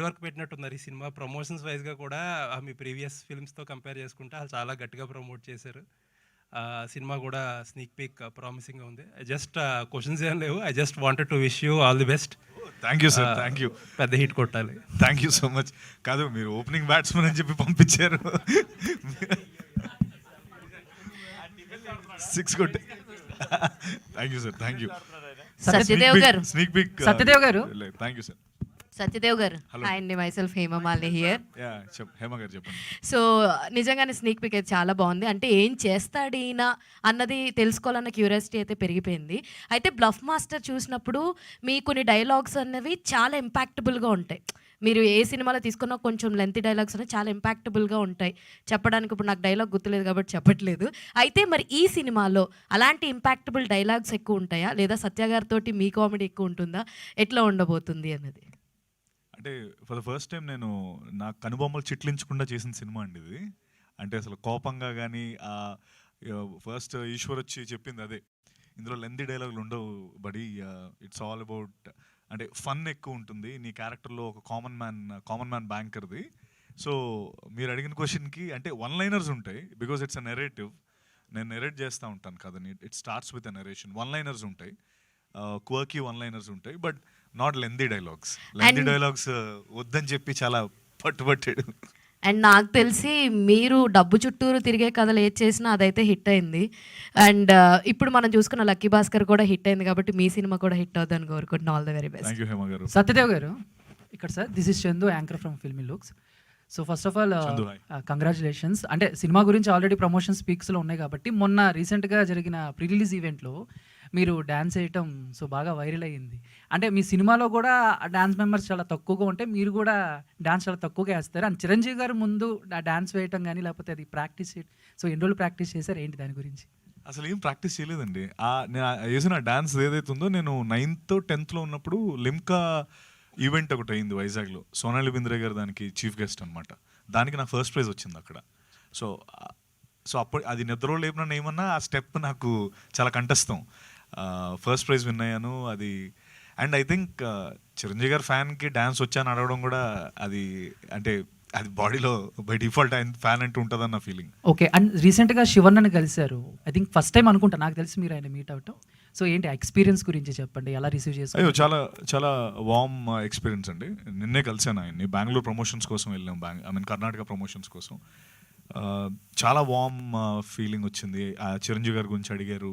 Work పెట్టినట్టున్నారు ఈ cinema. Promotions వైస్‌గా కూడా మీ ప్రీవియస్ ఫిల్మ్స్‌తో కంపేర్ చేసుకుంటే ఆళ్ళు చాలా గట్టిగా ప్రమోట్ చేశారు. సినిమా కూడా స్నీక్ పీక్ ప్రామిసింగ్‌గా ఉంది. జస్ట్ క్వెషన్స్ ఏం లేవు. I just wanted to wish you all the best. Thank you sir, thank you. పెద్ద హిట్ కొట్టాలి. Thank you so much. కాదు, మీరు ఓపెనింగ్ బ్యాట్స్మెన్ అని చెప్పి పంపించారు, 6 కొట్టే. Thank you sir, thank you. Satyadev గారు, స్నీక్ పీక్. సత్యదేవ్ గారు, థ్యాంక్ యూ సార్. సత్యదేవ్ గారు, హాయ్ అండి, మైసెల్ఫ్ హేమమాలిని హియర్. హేమ గారు చెప్పండి. సో నిజంగానే స్నీక్ పిక్ అయితే చాలా బాగుంది. అంటే ఏం చేస్తాడు ఈయన అన్నది తెలుసుకోవాలన్న క్యూరియాసిటీ అయితే పెరిగిపోయింది. అయితే బ్లఫ్ మాస్టర్ చూసినప్పుడు మీ కొన్ని డైలాగ్స్ అనేవి చాలా ఇంపాక్టబుల్గా ఉంటాయి. మీరు ఏ సినిమాలో తీసుకున్నా కొంచెం లెంతీ డైలాగ్స్ అనేవి చాలా ఇంపాక్టబుల్గా ఉంటాయి చెప్పడానికి. ఇప్పుడు నాకు డైలాగ్ గుర్తులేదు కాబట్టి చెప్పట్లేదు. అయితే మరి ఈ సినిమాలో అలాంటి ఇంపాక్టబుల్ డైలాగ్స్ ఎక్కువ ఉంటాయా, లేదా సత్య గారితో మీ కామెడీ ఎక్కువ ఉంటుందా, ఎట్లా ఉండబోతుంది అన్నది? అంటే ఫర్ ద ఫస్ట్ టైం నేను నా కనుబొమ్మలు చిట్లించకుండా చేసిన సినిమా అండి ఇది. అంటే అసలు కోపంగా కానీ ఫస్ట్ ఈశ్వర్ వచ్చి చెప్పింది అదే, ఇందులో లెందీ డైలాగులు ఉండవు బడి, ఇట్స్ ఆల్ అబౌట్ అంటే ఫన్ ఎక్కువ ఉంటుంది నీ క్యారెక్టర్లో, ఒక కామన్ మ్యాన్ బ్యాంకర్ది. సో మీరు అడిగిన క్వశ్చన్కి అంటే వన్ లైనర్స్ ఉంటాయి, బికాజ్ ఇట్స్ అ నెరేటివ్. నేను నెరేట్ చేస్తూ ఉంటాను కదని. It starts with a narration. One liners ఉంటాయి, క్వర్కీ వన్ లైనర్స్ ఉంటాయి, but not lengthy dialogues. Lengthy dialogues వద్దని చెప్పి చాలా పట్టుబట్టాడు. అండ్ నాకు తెలిసి మీరు డబ్బు చుట్టూరు తిరిగే కథలు ఏది చేసినా అదైతే హిట్ అయింది. అండ్ ఇప్పుడు మనం చూసుకున్న లక్కీ భాస్కర్ కూడా హిట్ అయింది, కాబట్టి మీ సినిమా కూడా హిట్ అవుతుందని కోరుకుంటున్నాను. All the very best. Thank you Hema గారు. సత్యదేవ్ గారు ఇక్కడ sir, this is Chandu, anchor from filmy looks. So first of all congratulations. అంటే సినిమా గురించి ఆల్రెడీ ప్రమోషన్ స్పీక్స్లో ఉన్నాయి కాబట్టి మొన్న రీసెంట్గా జరిగిన ప్రీ రిలీజ్ ఈవెంట్లో మీరు డ్యాన్స్ వేయటం సో బాగా వైరల్ అయ్యింది. అంటే మీ సినిమాలో కూడా డ్యాన్స్ మెంబర్స్ చాలా తక్కువగా ఉంటే మీరు కూడా డ్యాన్స్ చాలా తక్కువగా వేస్తారు. అండ్ చిరంజీవి గారు ముందు డ్యాన్స్ వేయటం కానీ లేకపోతే అది ప్రాక్టీస్ సో ఎన్ని రోజులు ప్రాక్టీస్ చేశారు, ఏంటి దాని గురించి? అసలు ఏం ప్రాక్టీస్ చేయలేదండి. నేను వేసిన డ్యాన్స్ ఏదైతే ఉందో, నేను 9th 10th ఉన్నప్పుడు లిమ్కా ఈవెంట్ ఒకటి అయింది వైజాగ్లో. సోనాలి బింద్రే గారు దానికి చీఫ్ గెస్ట్ అనమాట. దానికి నా ఫస్ట్ ప్రైజ్ వచ్చింది అక్కడ. సో అప్పుడు అది నిద్రలో లేపిన ఏమన్నా ఆ స్టెప్ నాకు చాలా కంఠస్థం. ఫస్ట్ ప్రైజ్ విన్ అయ్యాను అది. అండ్ ఐ థింక్ చిరంజీవి గారి ఫ్యాన్కి డ్యాన్స్ వచ్చాను అడగడం కూడా అది అంటే అది బాడీలో బై డిఫాల్ట్ ఆయన ఫ్యాన్ అంటూ ఉంటుందని నా ఫీలింగ్. ఓకే. అండ్ రీసెంట్గా శివన్నని కలిశారు, ఐ థింక్ ఫస్ట్ టైం అనుకుంటా, నాకు తెలిసి మీరు ఆయన మీట్ అవటం. సో ఏంటి ఎక్స్పీరియన్స్ గురించి చెప్పండి, ఎలా రిసీవ్ చేశారు? అయ్యో చాలా చాలా వార్మ్ ఎక్స్పీరియన్స్ అండి. నిన్నే కలిసాను ఆయన్ని, బెంగళూరు ప్రమోషన్స్ కోసం వెళ్ళాం, కర్ణాటక ప్రమోషన్స్ కోసం. చాలా వార్మ్ ఫీలింగ్ వచ్చింది. చిరంజీవి గారి గురించి అడిగారు,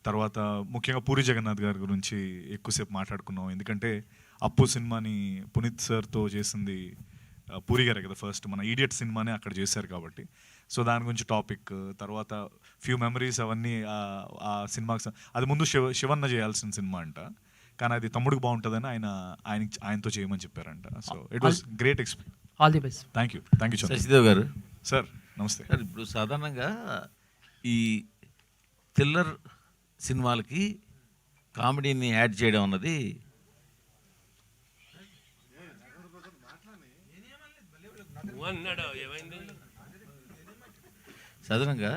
తర్వాత ముఖ్యంగా పూరి జగన్నాథ్ గారి గురించి ఎక్కువసేపు మాట్లాడుకున్నాం. ఎందుకంటే అప్పు సినిమాని పునీత్ సార్తో చేసింది పూరి గారే కదా, ఫస్ట్ మన ఈడియట్ సినిమానే అక్కడ చేశారు కాబట్టి. సో దాని గురించి టాపిక్, తర్వాత ఫ్యూ మెమరీస్ అవన్నీ ఆ సినిమాకి. అది ముందు శివన్న చేయాల్సిన సినిమా అంట, కానీ అది తమ్ముడికి బాగుంటుందని ఆయనతో చేయమని చెప్పారంట. So it was great experience. All the best. Thank you. Thank you Sashidev garu. Sir నమస్తే. సార్ ఇప్పుడు సాధారణంగా ఈ థ్రిల్లర్ సినిమాలకి కామెడీని యాడ్ చేయడం అన్నది సాధారణంగా